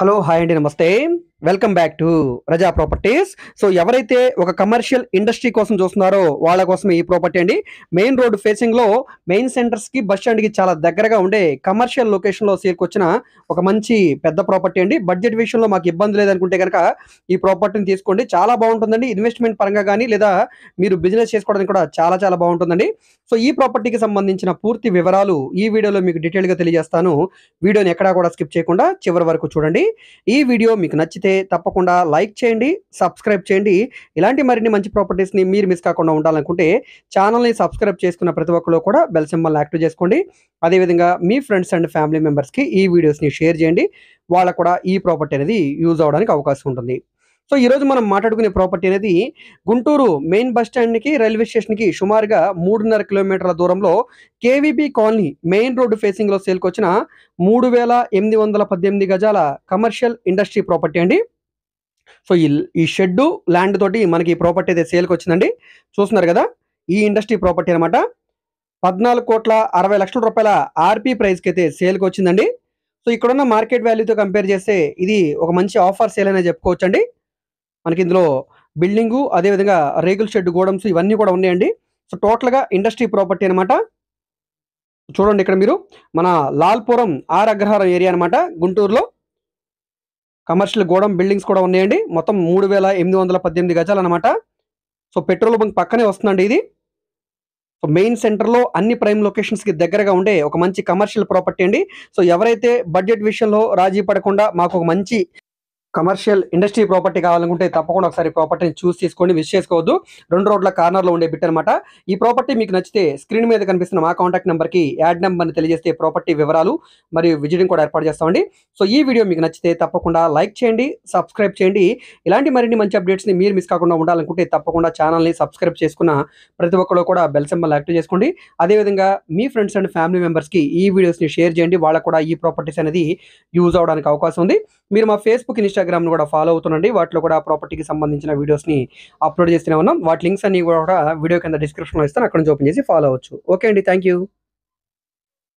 Hello! Hi అండి. నమస్తే. Welcome back to Raza properties. So, ఎవరైతే ఒక కమర్షియల్ ఇండస్ట్రీ కోసం చూస్తున్నారో వాళ్ళ కోసమే ఈ ప్రాపర్టీ అండి. మెయిన్ రోడ్ ఫేసింగ్‌లో మెయిన్ సెంటర్స్‌కి, బస్ స్టాండ్‌కి చాలా దగ్గరగా ఉండే కమర్షియల్ లొకేషన్‌లో సేల్‌కొచ్చిన ఒక మంచి పెద్ద ప్రాపర్టీ అండి. బడ్జెట్ విషయంలో మాకు ఇబ్బంది లేదనుకుంటే గనక ఈ ప్రాపర్టీని తీసుకోండి. చాలా బావుంటుందండి. ఇన్వెస్ట్‌మెంట్ పరంగా గాని, లేదా మీరు బిజినెస్ చేసుకోవడానికి కూడా చాలా చాలా బావుంటుందండి. సో, ఈ ప్రాపర్టీకి సంబంధించిన పూర్తి వివరాలు ఈ వీడియోలో మీకు డీటెయిల్‌గా తెలియజేస్తాను. వీడియోని ఎక్కడా కూడా స్కిప్ చేయకుండా చివరి వరకు చూడండి. ఈ వీడియో మీకు నచ్చితే తప్పకుండా లైక్ చేయండి, సబ్స్క్రైబ్ చేయండి. ఇలాంటి మరిన్ని మంచి ప్రాపర్టీస్‌ని మీరు మిస్ కాకుండా ఉండాలనుకుంటే ఛానల్‌ని సబ్స్క్రైబ్ చేసుకున్న ప్రతి ఒక్కళ్ళు కూడా బెల్ సింబల్‌ని యాక్టివ్ చేసుకోండి. అదేవిధంగా మీ ఫ్రెండ్స్ అండ్ ఫ్యామిలీ మెంబర్స్‌కి ఈ వీడియోస్‌ని షేర్ చేయండి. వాళ్ళకు కూడా ఈ ప్రాపర్టీ అనేది యూజ్ అవ్వడానికి అవకాశం ఉంటుంది. సో, ఈరోజు మనం మాట్లాడుకునే ప్రాపర్టీ అనేది గుంటూరు మెయిన్ బస్ స్టాండ్‌కి, రైల్వే స్టేషన్‌కి సుమారుగా 3.5 కిలోమీటర్ల దూరంలో కేవీబీ కాలనీ మెయిన్ రోడ్ ఫేసింగ్‌లో సేల్‌కొచ్చిన 3818 గజాల కమర్షియల్ ఇండస్ట్రీ ప్రాపర్టీ అండి. సో, ఈ షెడ్డు, ల్యాండ్ తోటి మనకి ఈ ప్రాపర్టీ అయితే సేల్‌కొచ్చిందండి. చూస్తున్నారు గదా! ఈ ఇండస్ట్రీ ప్రాపర్టీ అనమాట. రూ. 14,60,00,000 ఆర్‌పీ ప్రైస్‌కైతే సేల్‌కొచ్చిందండి. సో, ఇక్కడున్న మార్కెట్ వాల్యూతో కంపేర్ చేస్తే ఇది ఒక మంచి ఆఫర్ సేల్ అనే చెప్పుకోవచ్చండి. మనకి ఇందులో బిల్డింగు, అదేవిధంగా రేకుల షెడ్, గోడౌన్స్ ఇవన్నీ కూడా ఉన్నాయండి. సో, టోటల్‌గా ఇండస్ట్రీ ప్రాపర్టీ అనమాట. చూడండి ఇక్కడ మీరు మన లాల్‌పురం ఆర్ అగ్రహారం ఏరియా అనమాట గుంటూరులో. కమర్షియల్ గోడౌన్ బిల్డింగ్స్ కూడా ఉన్నాయండి. మొత్తం 3818 గజాలనమాట. సో, పెట్రోల్ బంక్ పక్కనే వస్తుందండి ఇది. సో, మెయిన్ సెంటర్‌లో అన్ని ప్రైమ్ లొకేషన్స్‌కి దగ్గరగా ఉండే ఒక మంచి కమర్షియల్ ప్రాపర్టీ అండి. సో, ఎవరైతే బడ్జెట్ విషయంలో రాజీ పడకుండా మాకు ఒక మంచి కమర్షియల్ ఇండస్ట్రీ ప్రాపర్టీ కావాలనుకుంటే తప్పకుండా ఒకసారి ప్రాపర్టీని చూసి తీసుకోండి. మిస్ చేసుకోవద్దు. 2 రోడ్ల కార్నర్‌లో ఉండే బిట్ అనమాట. ఈ ప్రాపర్టీ మీకు నచ్చితే స్క్రీన్ మీద కనిపిస్తున్న మా కాంటాక్ట్ నంబర్‌కి యాడ్ నంబర్‌ని తెలియజేస్తే ప్రాపర్టీ వివరాలు మరియు విజిటింగ్ కూడా ఏర్పాటు చేస్తామండి. సో, ఈ వీడియో మీకు నచ్చితే తప్పకుండా లైక్ చేయండి, సబ్స్క్రైబ్ చేయండి. ఇలాంటి మరిన్ని మంచి అప్డేట్స్‌ని మీరు మిస్ కాకుండా ఉండాలనుకుంటే తప్పకుండా ఛానల్‌ని సబ్స్క్రైబ్ చేసుకున్న ప్రతి ఒక్కళ్ళు కూడా బెల్ సింబల్ యాక్టివ్ చేసుకోండి. అదేవిధంగా మీ ఫ్రెండ్స్ అండ్ ఫ్యామిలీ మెంబర్స్‌కి ఈ వీడియోస్‌ని షేర్ చేయండి. వాళ్ళకి కూడా ఈ ప్రాపర్టీస్ అనేది యూజ్ అవ్వడానికి అవకాశం ఉంది. మీరు మా ఫేస్‌బుక్, ఇన్‌స్టాగ్రామ్‌ని కూడా ఫాలో అవుతుండండి. వాటిలో కూడా ప్రాపర్టీకి సంబంధించిన వీడియోస్‌ని అప్‌లోడ్ చేస్తూనే ఉన్నాం. వాటి లింక్స్ అన్నీ కూడా వీడియో కింద డిస్క్రిప్షన్‌లో ఇస్తాను. అక్కడి నుంచి ఓపెన్ చేసి ఫాలో అవ్వచ్చు. ఓకే అండి. Thank you.